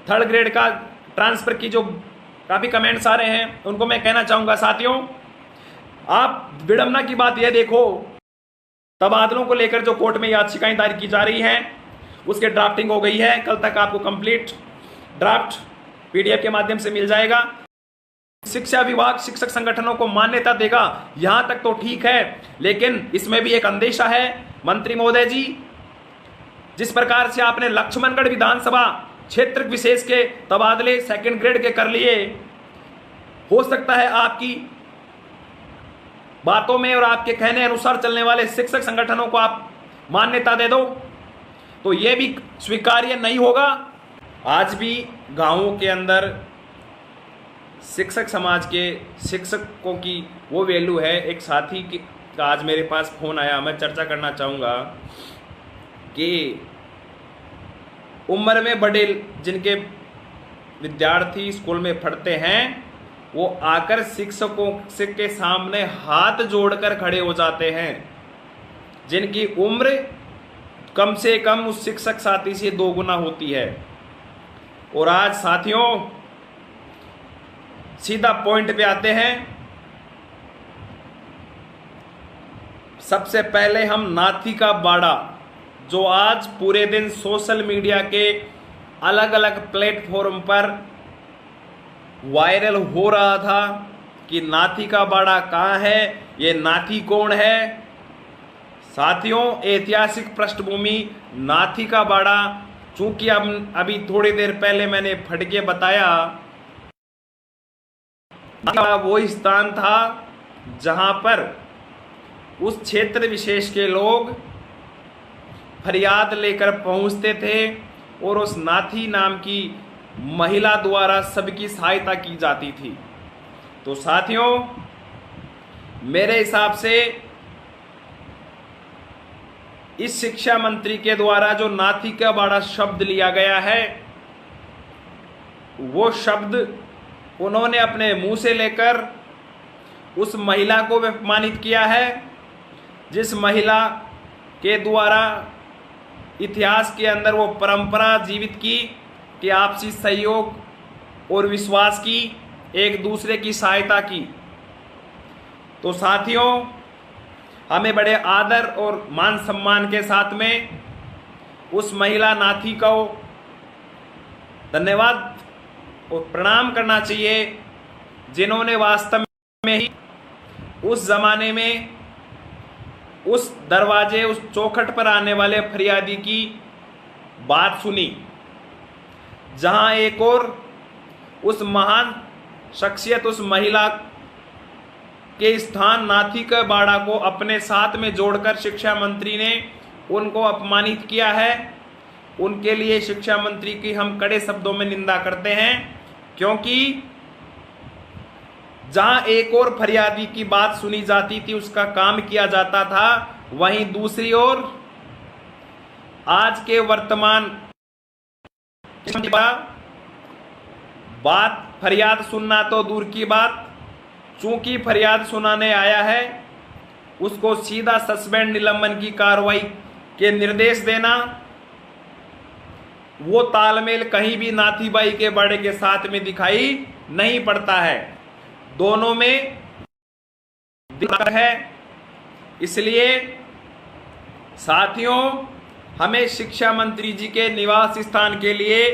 Third grade का transfer की जो काफ़ी कमेंट्स आ रहे हैं, उनको मैं कहना चाहूँगा साथियों, आप विडंबना की बात यह देखो, तबादलों को लेकर जो कोर्ट में याचिकाएं दायर की जा रही हैं उसके ड्राफ्टिंग हो गई है। कल तक आपको कंप्लीट ड्राफ्ट पीडीएफ के माध्यम से मिल जाएगा। शिक्षा विभाग शिक्षक संगठनों को मान्यता देगा, यहां तक तो ठीक है, लेकिन इसमें भी एक अंदेशा है मंत्री महोदय जी। जिस प्रकार से आपने लक्ष्मणगढ़ विधानसभा क्षेत्र विशेष के तबादले सेकंड ग्रेड के कर लिए, हो सकता है आपकी बातों में और आपके कहने अनुसार चलने वाले शिक्षक संगठनों को आप मान्यता दे दो, तो यह भी स्वीकार्य नहीं होगा। आज भी गांवों के अंदर शिक्षक समाज के शिक्षकों की वो वैल्यू है। एक साथी का आज मेरे पास फोन आया, मैं चर्चा करना चाहूँगा कि उम्र में बड़े जिनके विद्यार्थी स्कूल में पढ़ते हैं, वो आकर शिक्षकों के सामने हाथ जोड़कर खड़े हो जाते हैं, जिनकी उम्र कम से कम उस शिक्षक साथी से 2 गुना होती है। और आज साथियों सीधा पॉइंट पे आते हैं। सबसे पहले हम नाथी का बाड़ा, जो आज पूरे दिन सोशल मीडिया के अलग अलग प्लेटफॉर्म पर वायरल हो रहा था कि नाथी का बाड़ा कहाँ है, ये नाथी कौन है। साथियों, ऐतिहासिक पृष्ठभूमि नाथी का बाड़ा, चूंकि अब अभी थोड़ी देर पहले मैंने फटके बताया, वो स्थान था जहां पर उस क्षेत्र विशेष के लोग फरियाद लेकर पहुंचते थे और उस नाथी नाम की महिला द्वारा सबकी सहायता की जाती थी। तो साथियों, मेरे हिसाब से इस शिक्षा मंत्री के द्वारा जो नाथी का बाड़ा शब्द लिया गया है, वो शब्द उन्होंने अपने मुंह से लेकर उस महिला को अपमानित किया है, जिस महिला के द्वारा इतिहास के अंदर वो परंपरा जीवित की कि आपसी सहयोग और विश्वास की, एक दूसरे की सहायता की। तो साथियों, हमें बड़े आदर और मान सम्मान के साथ में उस महिला नाथी को धन्यवाद और प्रणाम करना चाहिए, जिन्होंने वास्तव में ही उस जमाने में उस दरवाजे, उस चौखट पर आने वाले फरियादी की बात सुनी, जहां एक और उस महान शख्सियत, उस महिला के स्थान नाथी का बाड़ा को अपने साथ में जोड़कर शिक्षा मंत्री ने उनको अपमानित किया है। उनके लिए शिक्षा मंत्री की हम कड़े शब्दों में निंदा करते हैं, क्योंकि जहां एक और फरियादी की बात सुनी जाती थी, उसका काम किया जाता था, वहीं दूसरी ओर आज के वर्तमान बात फरियाद सुनना तो दूर की बात, चूंकि फरियाद सुनाने आया है उसको सीधा सस्पेंड, निलंबन की कार्रवाई के निर्देश देना, वो तालमेल कहीं भी नाथीबाई के बाड़े के साथ में दिखाई नहीं पड़ता है। दोनों में दिक्कत है। इसलिए साथियों, हमें शिक्षा मंत्री जी के निवास स्थान के लिए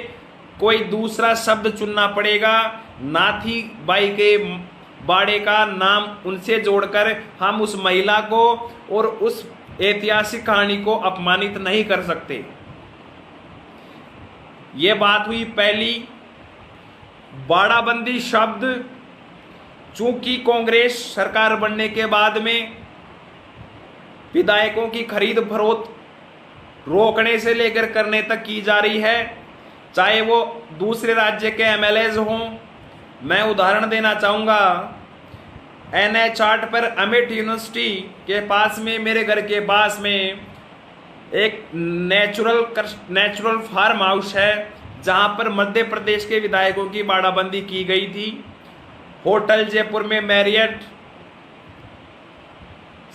कोई दूसरा शब्द चुनना पड़ेगा। नाथीबाई के बाड़े का नाम उनसे जोड़कर हम उस महिला को और उस ऐतिहासिक कहानी को अपमानित नहीं कर सकते। ये बात हुई पहली। बाड़ाबंदी शब्द, चूंकि कांग्रेस सरकार बनने के बाद में विधायकों की खरीद फरोख्त रोकने से लेकर करने तक की जा रही है, चाहे वो दूसरे राज्य के एमएलएज हों। मैं उदाहरण देना चाहूँगा, NH 8 पर अमिट यूनिवर्सिटी के पास में, मेरे घर के पास में एक नेचुरल फार्म हाउस है, जहाँ पर मध्य प्रदेश के विधायकों की बाड़ाबंदी की गई थी। होटल जयपुर में मैरियट,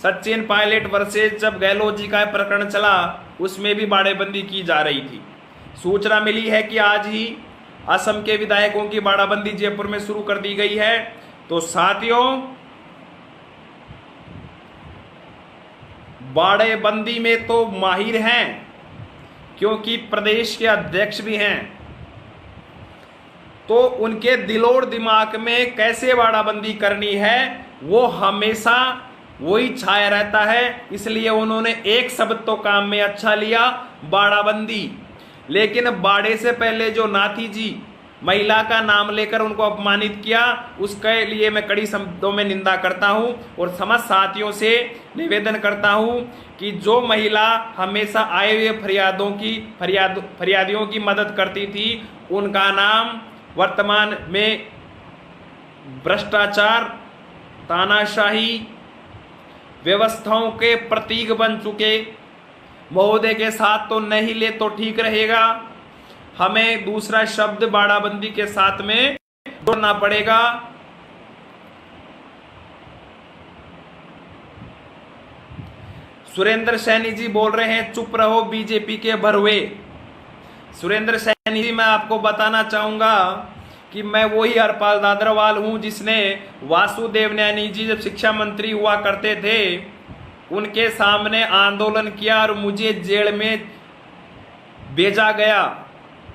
सचिन पायलट वर्सेज जब गहलोत जी का प्रकरण चला, उसमें भी बाड़ेबंदी की जा रही थी। सूचना मिली है कि आज ही असम के विधायकों की बाड़ाबंदी जयपुर में शुरू कर दी गई है। तो साथियों, बाड़ेबंदी में तो माहिर हैं, क्योंकि प्रदेश के अध्यक्ष भी हैं। तो उनके दिलोर दिमाग में कैसे बाड़ाबंदी करनी है वो हमेशा वही छाया रहता है। इसलिए उन्होंने एक शब्द तो काम में अच्छा लिया, बाड़ाबंदी। लेकिन बाड़े से पहले जो नाथी जी महिला का नाम लेकर उनको अपमानित किया, उसके लिए मैं कड़ी शब्दों में निंदा करता हूं और समस्त साथियों से निवेदन करता हूं कि जो महिला हमेशा आए हुए फरियादियों की मदद करती थी, उनका नाम वर्तमान में भ्रष्टाचार, तानाशाही, व्यवस्थाओं के प्रतीक बन चुके महोदय के साथ तो नहीं ले तो ठीक रहेगा। हमें दूसरा शब्द बाड़ाबंदी के साथ में जोड़ना पड़ेगा। सुरेंद्र सैनी जी बोल रहे हैं चुप रहो बीजेपी के भरवे। सुरेंद्र सैनी जी, मैं आपको बताना चाहूंगा कि मैं वही हरपाल दादरवाल हूं जिसने वासुदेव नैनी जी जब शिक्षा मंत्री हुआ करते थे उनके सामने आंदोलन किया और मुझे जेल में भेजा गया।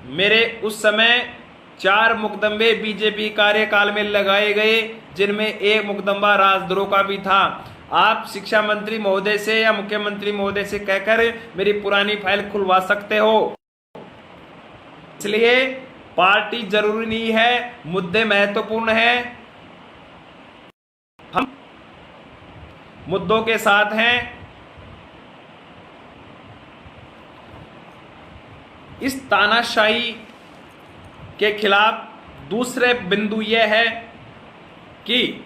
मेरे उस समय 4 मुकदमे बीजेपी कार्यकाल में लगाए गए, जिनमें एक मुकदमा राजद्रोह का भी था। आप शिक्षा मंत्री महोदय से या मुख्यमंत्री महोदय से कहकर मेरी पुरानी फाइल खुलवा सकते हो। इसलिए पार्टी जरूरी नहीं है, मुद्दे महत्वपूर्ण हैं, हम मुद्दों के साथ हैं। इस तानाशाही के खिलाफ दूसरे बिंदु यह है कि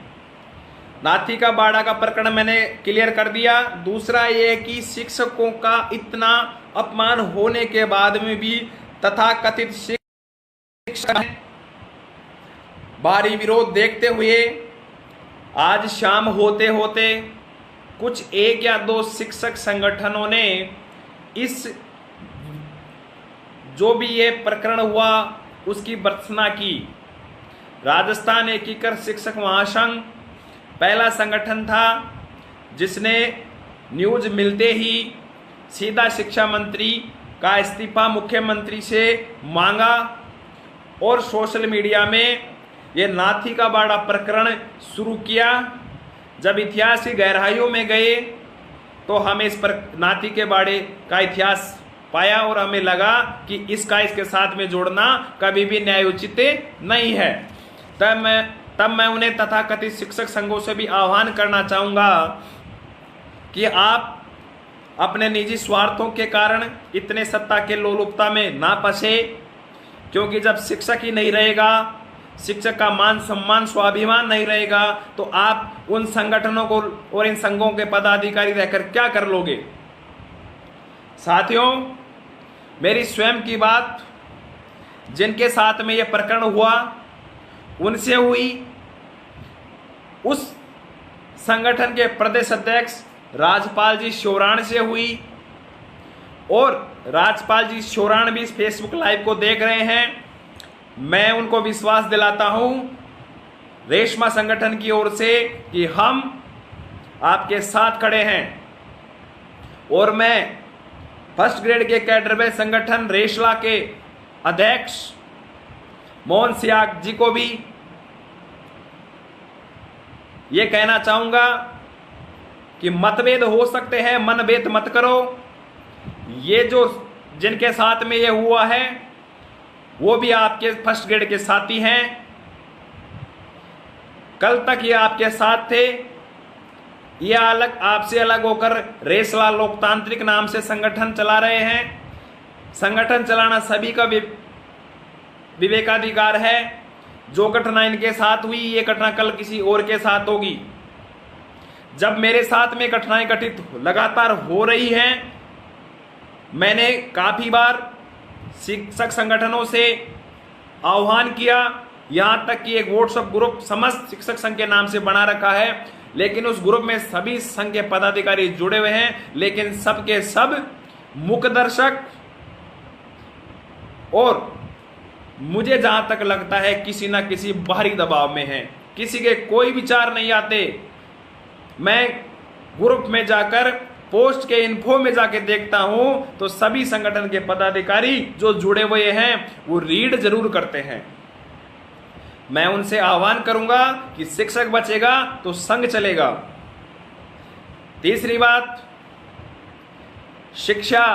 नाथी का बाड़ा का प्रकरण मैंने क्लियर कर दिया। दूसरा यह है कि शिक्षकों का इतना अपमान होने के बाद में भी तथाकथित शिक्षक भारी विरोध देखते हुए आज शाम होते होते कुछ 1 या 2 शिक्षक संगठनों ने इस जो भी ये प्रकरण हुआ उसकी भर्त्सना की। राजस्थान एकीकृत शिक्षक महासंघ पहला संगठन था जिसने न्यूज मिलते ही सीधा शिक्षा मंत्री का इस्तीफा मुख्यमंत्री से मांगा और सोशल मीडिया में ये नाथी का बाड़ा प्रकरण शुरू किया। जब इतिहास की गहराइयों में गए तो हमें इस पर नाथी के बाड़े का इतिहास पाया और हमें लगा कि इसका इसके साथ में जोड़ना कभी भी न्यायोचित नहीं है। तब मैं उन्हें तथाकथित शिक्षक संघों से भी आह्वान करना चाहूंगा कि आप अपने निजी स्वार्थों के कारण इतने सत्ता के लोलुपता में ना फंसे, क्योंकि जब शिक्षक ही नहीं रहेगा, शिक्षक का मान सम्मान स्वाभिमान नहीं रहेगा, तो आप उन संगठनों को और इन संघों के पदाधिकारी रहकर क्या कर लोगे। साथियों, मेरी स्वयं की बात जिनके साथ में यह प्रकरण हुआ उनसे हुई, उस संगठन के प्रदेश अध्यक्ष राजपाल जी शोराण से हुई और राजपाल जी शोराण भी इस फेसबुक लाइव को देख रहे हैं। मैं उनको विश्वास दिलाता हूं रेशमा संगठन की ओर से कि हम आपके साथ खड़े हैं और मैं फर्स्ट ग्रेड के कैडर में संगठन रेशला के अध्यक्ष मोहन सियाग जी को भी ये कहना चाहूंगा कि मतभेद हो सकते हैं, मनभेद मत करो। ये जो जिनके साथ में ये हुआ है वो भी आपके फर्स्ट ग्रेड के साथी हैं, कल तक ये आपके साथ थे। ये अलग आपसे अलग होकर रेशला लोकतांत्रिक नाम से संगठन चला रहे हैं। संगठन चलाना सभी का विवेकाधिकार है। जो घटना इनके साथ हुई ये घटना कल किसी और के साथ होगी। जब मेरे साथ में घटनाएं घटित लगातार हो रही हैं, मैंने काफी बार शिक्षक संगठनों से आह्वान किया, यहां तक कि एक व्हाट्सएप ग्रुप समस्त शिक्षक संघ के नाम से बना रखा है, लेकिन उस ग्रुप में सभी संघ के पदाधिकारी जुड़े हुए हैं, लेकिन सबके सब मुखदर्शक और मुझे जहां तक लगता है किसी ना किसी बाहरी दबाव में है, किसी के कोई विचार नहीं आते। मैं ग्रुप में जाकर पोस्ट के इन्फो में जाके देखता हूं तो सभी संगठन के पदाधिकारी जो जुड़े हुए हैं वो रीड जरूर करते हैं। मैं उनसे आह्वान करूंगा कि शिक्षक बचेगा तो संघ चलेगा। तीसरी बात, शिक्षा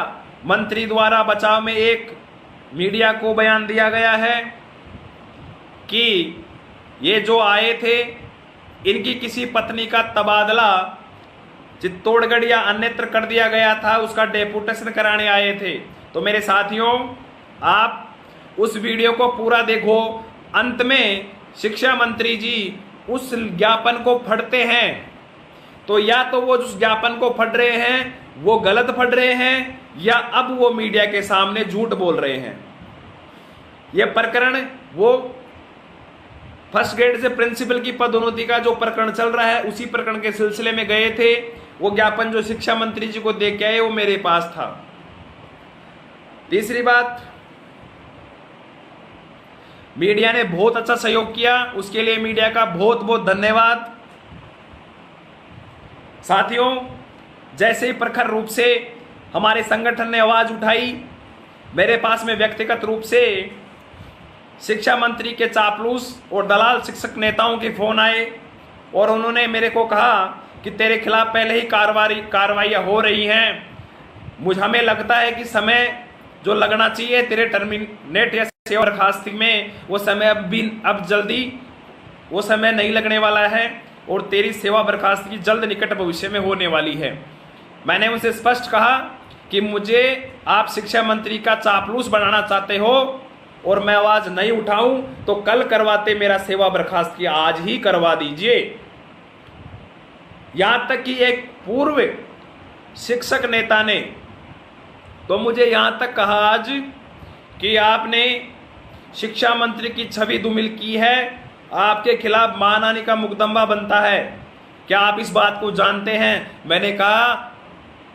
मंत्री द्वारा बचाव में एक मीडिया को बयान दिया गया है कि ये जो आए थे इनकी किसी पत्नी का तबादला चित्तौड़गढ़ या अन्यत्र कर दिया गया था, उसका डेपुटेशन कराने आए थे। तो मेरे साथियों, आप उस वीडियो को पूरा देखो। अंत में शिक्षा मंत्री जी उस ज्ञापन को पढ़ते हैं तो या तो वो उस ज्ञापन को पढ़ रहे हैं वो गलत पढ़ रहे हैं या अब वो मीडिया के सामने झूठ बोल रहे हैं। यह प्रकरण वो फर्स्ट ग्रेड से प्रिंसिपल की पदोन्नति का जो प्रकरण चल रहा है उसी प्रकरण के सिलसिले में गए थे। वो ज्ञापन जो शिक्षा मंत्री जी को दे के आए वो मेरे पास था। तीसरी बात, मीडिया ने बहुत अच्छा सहयोग किया, उसके लिए मीडिया का बहुत बहुत धन्यवाद। साथियों, जैसे ही प्रखर रूप से हमारे संगठन ने आवाज उठाई, मेरे पास में व्यक्तिगत रूप से शिक्षा मंत्री के चापलूस और दलाल शिक्षक नेताओं के फोन आए और उन्होंने मेरे को कहा कि तेरे खिलाफ पहले ही कार्रवाइयाँ हो रही हैं। हमें लगता है कि समय जो लगना चाहिए तेरे टर्मिनेट या सेवा बर्खास्ती में वो समय अब जल्दी वो समय नहीं लगने वाला है और तेरी सेवा बर्खास्ती जल्द निकट भविष्य में होने वाली है। मैंने उनसे स्पष्ट कहा कि मुझे आप शिक्षा मंत्री का चापलूस बनाना चाहते हो और मैं आवाज नहीं उठाऊं तो कल करवाते, मेरा सेवा बर्खास्ती आज ही करवा दीजिए। यहां तक कि एक पूर्व शिक्षक नेता ने तो मुझे यहां तक कहा आज कि आपने शिक्षा मंत्री की छवि धूमिल की है, आपके खिलाफ मानहानि का मुकदमा बनता है, क्या आप इस बात को जानते हैं? मैंने कहा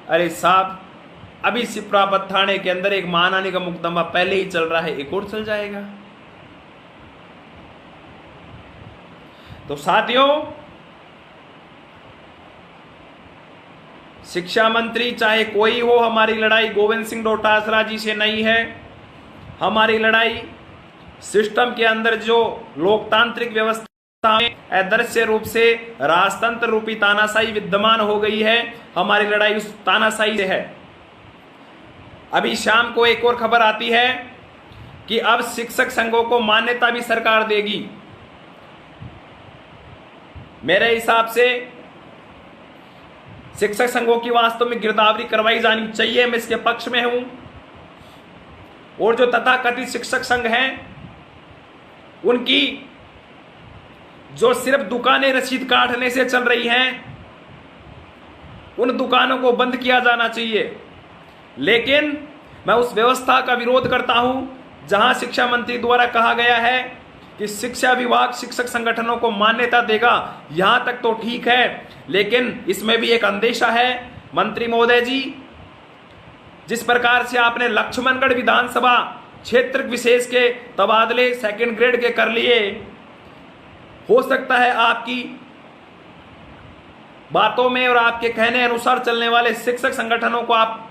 अरे साहब, अभी सिप्रापत थाने के अंदर एक मानहानि का मुकदमा पहले ही चल रहा है, एक और चल जाएगा। तो साथियों, शिक्षा मंत्री चाहे कोई हो, हमारी लड़ाई गोविंद सिंह डोटासरा जी से नहीं है। हमारी लड़ाई सिस्टम के अंदर जो लोकतांत्रिक व्यवस्था में अदृश्य रूप से राजतंत्र रूपी तानाशाही विद्यमान हो गई है, हमारी लड़ाई उस तानाशाही से है। अभी शाम को एक और खबर आती है कि अब शिक्षक संघों को मान्यता भी सरकार देगी। मेरे हिसाब से शिक्षक संघों की वास्तव में गिरदावरी करवाई जानी चाहिए, मैं इसके पक्ष में हूं। और जो तथाकथित शिक्षक संघ हैं उनकी जो सिर्फ दुकानें रसीद काटने से चल रही हैं, उन दुकानों को बंद किया जाना चाहिए। लेकिन मैं उस व्यवस्था का विरोध करता हूं जहां शिक्षा मंत्री द्वारा कहा गया है कि शिक्षा विभाग शिक्षक संगठनों को मान्यता देगा। यहां तक तो ठीक है, लेकिन इसमें भी एक अंदेशा है मंत्री महोदय जी। जिस प्रकार से आपने लक्ष्मणगढ़ विधानसभा क्षेत्र विशेष के तबादले सेकंड ग्रेड के कर लिए, हो सकता है आपकी बातों में और आपके कहने अनुसार चलने वाले शिक्षक संगठनों को आप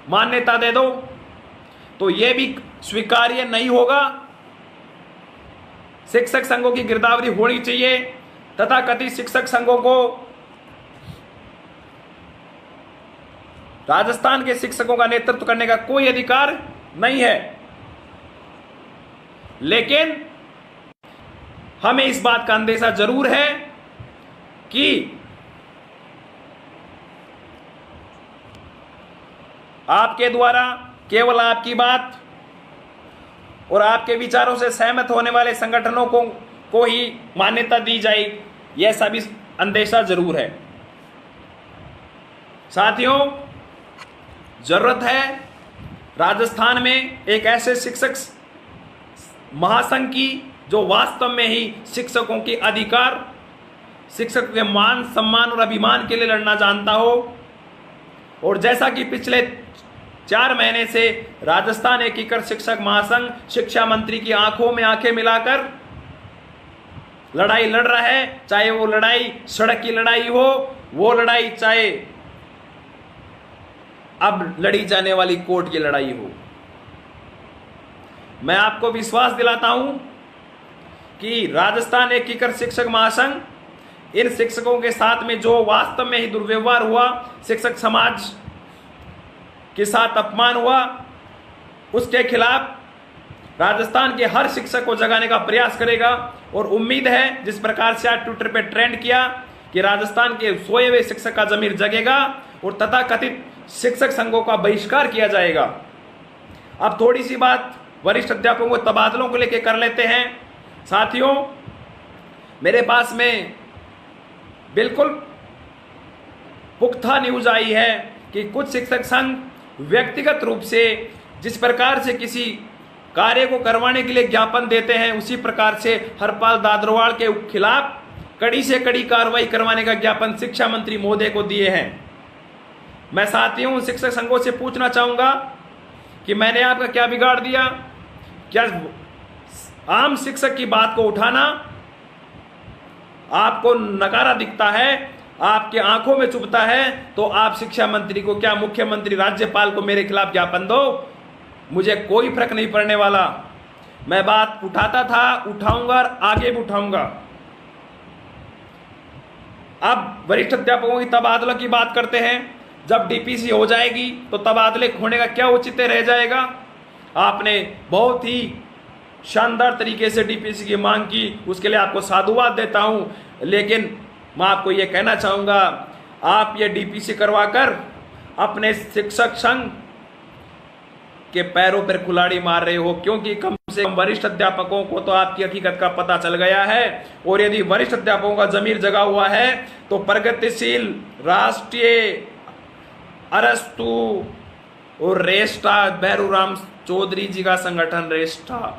मान्यता दे दो, तो यह भी स्वीकार्य नहीं होगा। शिक्षक संघों की गिरदावरी होनी चाहिए। तथाकथित शिक्षक संघों को राजस्थान के शिक्षकों का नेतृत्व करने का कोई अधिकार नहीं है, लेकिन हमें इस बात का अंदेशा जरूर है कि आपके द्वारा केवल आपकी बात और आपके विचारों से सहमत होने वाले संगठनों को ही मान्यता दी जाए, यह सभी अंदेशा जरूर है। साथियों, जरूरत है राजस्थान में एक ऐसे शिक्षक महासंघ की जो वास्तव में ही शिक्षकों के अधिकार, शिक्षक के मान सम्मान और अभिमान के लिए लड़ना जानता हो। और जैसा कि पिछले 4 महीने से राजस्थान एकीकृत शिक्षक महासंघ शिक्षा मंत्री की आंखों में आंखें मिलाकर लड़ाई लड़ रहा है। चाहे वो लड़ाई सड़क की लड़ाई हो, वो लड़ाई चाहे अब लड़ी जाने वाली कोर्ट की लड़ाई हो। मैं आपको विश्वास दिलाता हूं कि राजस्थान एकीकृत शिक्षक महासंघ इन शिक्षकों के साथ में जो वास्तव में ही दुर्व्यवहार हुआ, शिक्षक समाज के साथ अपमान हुआ, उसके खिलाफ राजस्थान के हर शिक्षक को जगाने का प्रयास करेगा। और उम्मीद है जिस प्रकार से आज ट्विटर पे ट्रेंड किया कि राजस्थान के सोए हुए शिक्षक का जमीर जगेगा और तथाकथित शिक्षक संघों का बहिष्कार किया जाएगा। अब थोड़ी सी बात वरिष्ठ अध्यापकों को तबादलों को लेकर कर लेते हैं। साथियों, मेरे पास में बिल्कुल पुख्ता न्यूज आई है कि कुछ शिक्षक संघ व्यक्तिगत रूप से जिस प्रकार से किसी कार्य को करवाने के लिए ज्ञापन देते हैं, उसी प्रकार से हरपाल दादरवाल के खिलाफ कड़ी से कड़ी कार्रवाई करवाने का ज्ञापन शिक्षा मंत्री महोदय को दिए हैं। मैं साथियों शिक्षक संघों से पूछना चाहूंगा कि मैंने आपका क्या बिगाड़ दिया? क्या आम शिक्षक की बात को उठाना आपको नकारा दिखता है, आपके आंखों में चुभता है, तो आप शिक्षा मंत्री को क्या, मुख्यमंत्री, राज्यपाल को मेरे खिलाफ ज्ञापन दो, मुझे कोई फर्क नहीं पड़ने वाला। मैं बात उठाता था, उठाऊंगा और आगे भी उठाऊंगा। अब वरिष्ठ अध्यापकों की तबादला की बात करते हैं। जब डीपीसी हो जाएगी तो तबादले होने का क्या औचित्य रह जाएगा? आपने बहुत ही शानदार तरीके से डीपीसी की मांग की, उसके लिए आपको साधुवाद देता हूं। लेकिन मैं आपको यह कहना चाहूंगा, आप ये डीपीसी करवाकर अपने शिक्षक संघ के पैरों पर कुल्हाड़ी मार रहे हो, क्योंकि कम से कम वरिष्ठ अध्यापकों को तो आपकी हकीकत का पता चल गया है। और यदि वरिष्ठ अध्यापकों का जमीर जगा हुआ है तो प्रगतिशील राष्ट्रीय अरस्तु और रेस्टा, भैरूराम चौधरी जी का संगठन रेस्टा,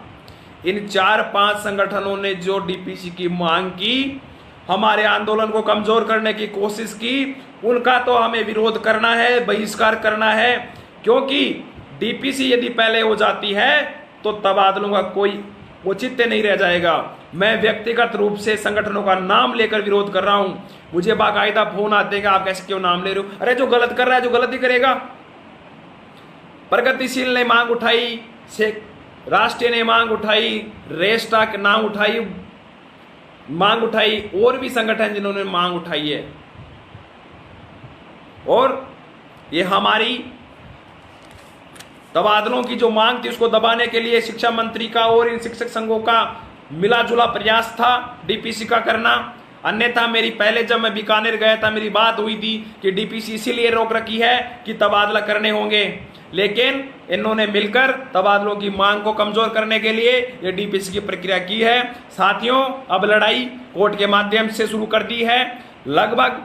इन 4-5 संगठनों ने जो डीपीसी की मांग की, हमारे आंदोलन को कमजोर करने की कोशिश की, उनका तो हमें विरोध करना है, बहिष्कार करना है। क्योंकि डीपीसी यदि पहले हो जाती है तो तबादलों का कोई औचित्य नहीं रह जाएगा। मैं व्यक्तिगत रूप से संगठनों का नाम लेकर विरोध कर रहा हूं। मुझे बाकायदा फोन आते हैं कि आप कैसे क्यों नाम ले रहे हो? अरे जो गलत कर रहा है, जो गलत ही करेगा। प्रगतिशील ने मांग उठाई, राष्ट्रीय ने मांग उठाई, रेस्टा के नाम उठाई, मांग उठाई, और भी संगठन जिन्होंने मांग उठाई है। और ये हमारी तबादलों की जो मांग थी उसको दबाने के लिए शिक्षा मंत्री का और इन शिक्षक संघों का मिला जुला प्रयास था डीपीसी का करना। अन्यथा मेरी पहले जब मैं बीकानेर गया था, मेरी बात हुई थी कि डीपीसी इसीलिए रोक रखी है कि तबादला करने होंगे, लेकिन इन्होंने मिलकर तबादलों की मांग को कमजोर करने के लिए ये डीपीसी की प्रक्रिया की है। साथियों, अब लड़ाई कोर्ट के माध्यम से शुरू कर दी है। लगभग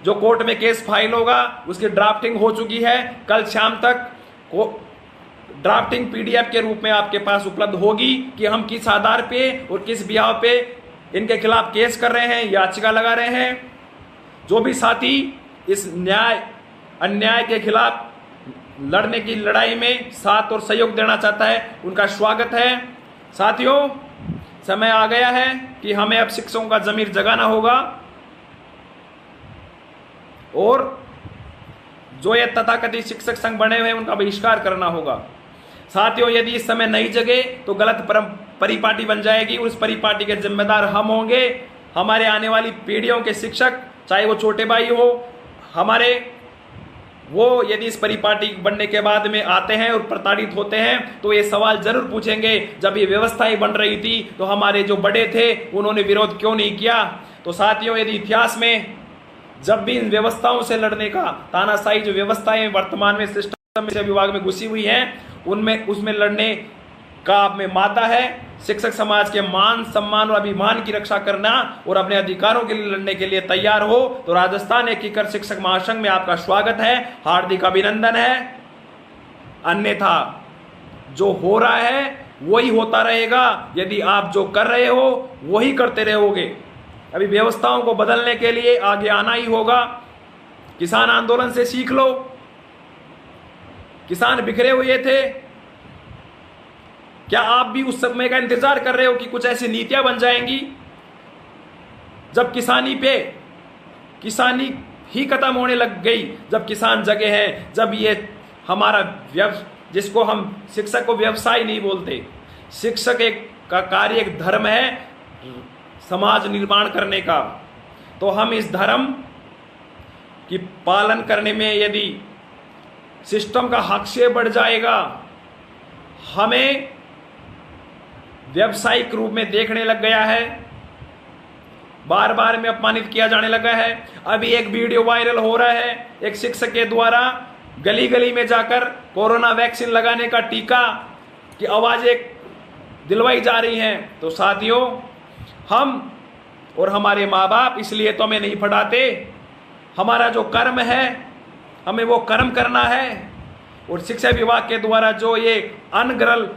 जो कोर्ट में केस फाइल होगा उसकी ड्राफ्टिंग हो चुकी है। कल शाम तक ड्राफ्टिंग पीडीएफ के रूप में आपके पास उपलब्ध होगी कि हम किस आधार पे और किस बिहाव पे इनके खिलाफ केस कर रहे हैं, याचिका लगा रहे हैं। जो भी साथी इस न्याय अन्याय के खिलाफ लड़ने की लड़ाई में साथ और सहयोग देना चाहता है, उनका स्वागत है। साथियों, समय आ गया है कि हमें अब शिक्षकों का जमीर जगाना होगा और जो ये तथाकथित शिक्षक संघ बने हुए हैं उनका बहिष्कार करना होगा। साथियों, यदि इस समय नहीं जगे तो गलत परिपाटी बन जाएगी। उस परिपाटी के जिम्मेदार हम होंगे। हमारे आने वाली पीढ़ियों के शिक्षक, चाहे वो छोटे भाई हो हमारे, वो यदि इस परिपाटी बनने के बाद में आते हैं और प्रताड़ित होते हैं तो ये सवाल जरूर पूछेंगे, जब ये व्यवस्था ही बन रही थी तो हमारे जो बड़े थे उन्होंने विरोध क्यों नहीं किया। तो साथियों, यदि इतिहास में जब भी इन व्यवस्थाओं से लड़ने का, तानाशाही जो व्यवस्थाएं वर्तमान में सिस्टम विभाग में घुसी हुई हैं, उसमें लड़ने का आप में मादा है। शिक्षक समाज के मान सम्मान और अभिमान की रक्षा करना और अपने अधिकारों के लिए लड़ने के लिए तैयार हो तो राजस्थान एकीकृत शिक्षक महासंघ में आपका स्वागत है, हार्दिक अभिनंदन है। अन्यथा जो हो रहा है वही होता रहेगा यदि आप जो कर रहे हो वही करते रहोगे। अभी व्यवस्थाओं को बदलने के लिए आगे आना ही होगा। किसान आंदोलन से सीख लो, किसान बिखरे हुए थे। क्या आप भी उस समय का इंतजार कर रहे हो कि कुछ ऐसी नीतियां बन जाएंगी जब किसानी ही खत्म होने लग गई, जब किसान जगे हैं, जब ये हमारा जिसको हम शिक्षक को व्यवसाय नहीं बोलते, शिक्षक का कार्य एक धर्म है समाज निर्माण करने का, तो हम इस धर्म की पालन करने में यदि सिस्टम का हस्तक्षेप बढ़ जाएगा, हमें व्यावसायिक रूप में देखने लग गया है, बार बार में अपमानित किया जाने लगा है। अभी एक वीडियो वायरल हो रहा है, एक शिक्षक के द्वारा गली गली में जाकर कोरोना वैक्सीन लगाने का टीका की आवाजें दिलवाई जा रही हैं। तो साथियों, हम और हमारे माँ बाप इसलिए तो हमें नहीं पढ़ाते, हमारा जो कर्म है हमें वो कर्म करना है। और शिक्षा विभाग के द्वारा जो ये अनगरल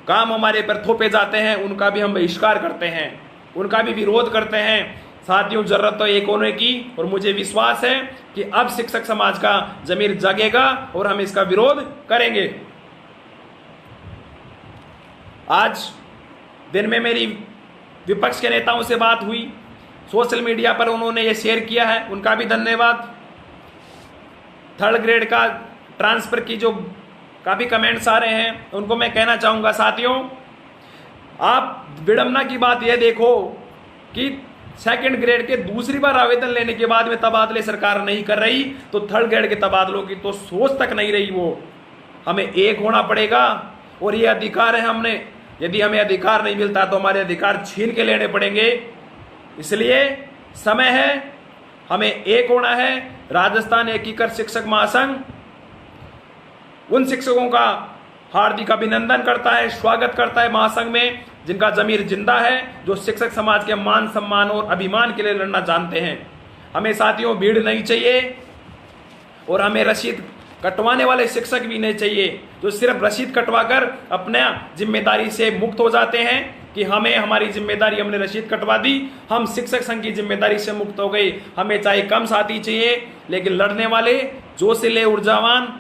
काम हमारे पर थोपे जाते हैं उनका भी हम बहिष्कार करते हैं, उनका भी विरोध करते हैं। साथियों, जरूरत तो एक होने की, और मुझे विश्वास है कि अब शिक्षक समाज का जमीर जगेगा और हम इसका विरोध करेंगे। आज दिन में मेरी विपक्ष के नेताओं से बात हुई, सोशल मीडिया पर उन्होंने ये शेयर किया है, उनका भी धन्यवाद। 3rd ग्रेड का ट्रांसफर की जो काफ़ी कमेंट्स आ रहे हैं उनको मैं कहना चाहूँगा, साथियों आप विडंबना की बात यह देखो कि 2nd ग्रेड के दूसरी बार आवेदन लेने के बाद में तबादले सरकार नहीं कर रही, तो 3rd ग्रेड के तबादलों की तो सोच तक नहीं रही। वो हमें एक होना पड़ेगा और ये अधिकार है, हमने यदि हमें अधिकार नहीं मिलता तो हमारे अधिकार छीन के लेने पड़ेंगे। इसलिए समय है, हमें एक होना है। राजस्थान एकीकृत शिक्षक महासंघ उन शिक्षकों का हार्दिक अभिनंदन करता है, स्वागत करता है महासंघ में, जिनका जमीर जिंदा है, जो शिक्षक समाज के मान सम्मान और अभिमान के लिए लड़ना जानते हैं। हमें साथियों भीड़ नहीं चाहिए और हमें रसीद कटवाने वाले शिक्षक भी नहीं चाहिए जो सिर्फ रसीद कटवाकर अपने जिम्मेदारी से मुक्त हो जाते हैं कि हमें हमारी जिम्मेदारी, हमने रसीद कटवा दी, हम शिक्षक संघ की जिम्मेदारी से मुक्त हो गए। हमें चाहे कम साथी चाहिए, लेकिन लड़ने वाले, जोशीले, ऊर्जावान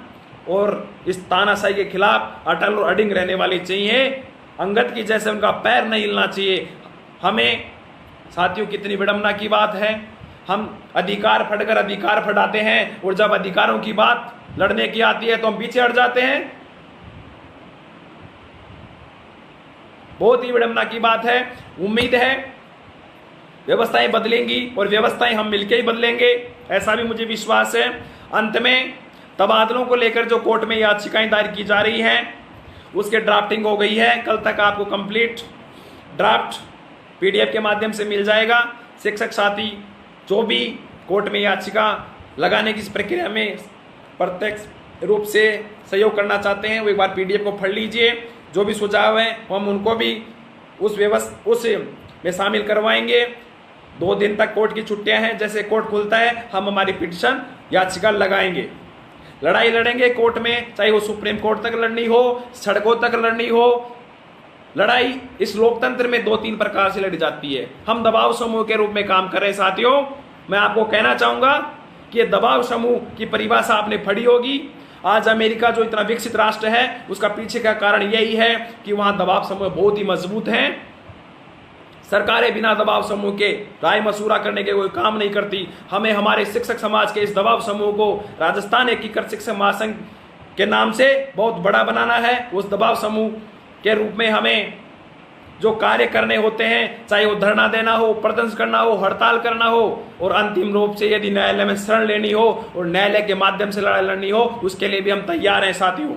और इस तानाशाही के खिलाफ अटल और अडिंग रहने वाले चाहिए। अंगद की जैसे उनका पैर नहीं हिलना चाहिए। हमें साथियों, कितनी विडंबना की बात है, हम अधिकार फटकर अधिकार फटाते हैं और जब अधिकारों की बात लड़ने की आती है तो हम पीछे हट जाते हैं। बहुत ही विडंबना की बात है। उम्मीद है व्यवस्थाएं बदलेंगी और व्यवस्थाएं हम मिलकर ही बदलेंगे, ऐसा भी मुझे विश्वास है। अंत में तबादलों को लेकर जो कोर्ट में याचिकाएं दायर की जा रही हैं उसके ड्राफ्टिंग हो गई है। कल तक आपको कंप्लीट ड्राफ्ट PDF के माध्यम से मिल जाएगा। शिक्षक साथी जो भी कोर्ट में याचिका लगाने की इस प्रक्रिया में प्रत्यक्ष रूप से सहयोग करना चाहते हैं वो एक बार PDF को पढ़ लीजिए। जो भी सुझाव हैं हम उनको भी उस में शामिल करवाएंगे। 2 दिन तक कोर्ट की छुट्टियां हैं, जैसे कोर्ट खुलता है हम हमारी पिटीशन याचिका लगाएंगे, लड़ाई लड़ेंगे कोर्ट में, चाहे वो सुप्रीम कोर्ट तक लड़नी हो, सड़कों तक लड़नी हो। लड़ाई इस लोकतंत्र में 2-3 प्रकार से लड़ी जाती है। हम दबाव समूह के रूप में काम कर रहे हैं। साथियों, मैं आपको कहना चाहूंगा कि ये दबाव समूह की परिभाषा आपने पढ़ी होगी। आज अमेरिका जो इतना विकसित राष्ट्र है उसका पीछे का कारण यही है कि वहां दबाव समूह बहुत ही मजबूत हैं। सरकारें बिना दबाव समूह के राय मशूरा करने के कोई काम नहीं करती। हमें हमारे शिक्षक समाज के इस दबाव समूह को राजस्थान एकीकृत शिक्षक महासंघ के नाम से बहुत बड़ा बनाना है। उस दबाव समूह के रूप में हमें जो कार्य करने होते हैं, चाहे वो धरना देना हो, प्रदर्शन करना हो, हड़ताल करना हो, और अंतिम रूप से यदि न्यायालय में शरण लेनी हो और न्यायालय के माध्यम से लड़ाई लड़नी हो, उसके लिए भी हम तैयार हैं। साथियों,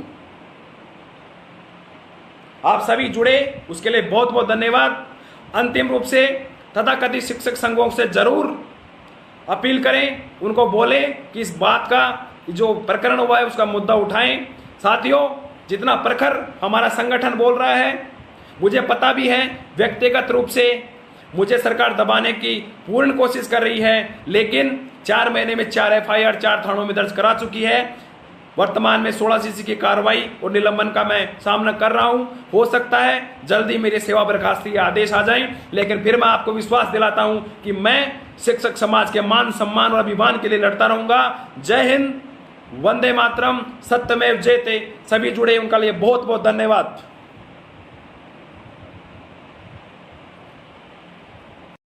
आप सभी जुड़े उसके लिए बहुत बहुत धन्यवाद। अंतिम रूप से तथाकथित शिक्षक संघों से जरूर अपील करें, उनको बोलें कि इस बात का जो प्रकरण हुआ है उसका मुद्दा उठाएं। साथियों, जितना प्रखर हमारा संगठन बोल रहा है, मुझे पता भी है व्यक्तिगत रूप से मुझे सरकार दबाने की पूर्ण कोशिश कर रही है, लेकिन 4 महीने में 4 FIR 4 थानों में दर्ज करा चुकी है। वर्तमान में 16 CC की कार्रवाई और निलंबन का मैं सामना कर रहा हूं। हो सकता है जल्दी मेरे सेवा बर्खास्ती के आदेश आ जाएं, लेकिन फिर मैं आपको विश्वास दिलाता हूं कि मैं शिक्षक समाज के मान सम्मान और अभिमान के लिए लड़ता रहूंगा। जय हिंद, वंदे मातरम, सत्यमेव जयते। सभी जुड़े, उनका लिए बहुत बहुत धन्यवाद।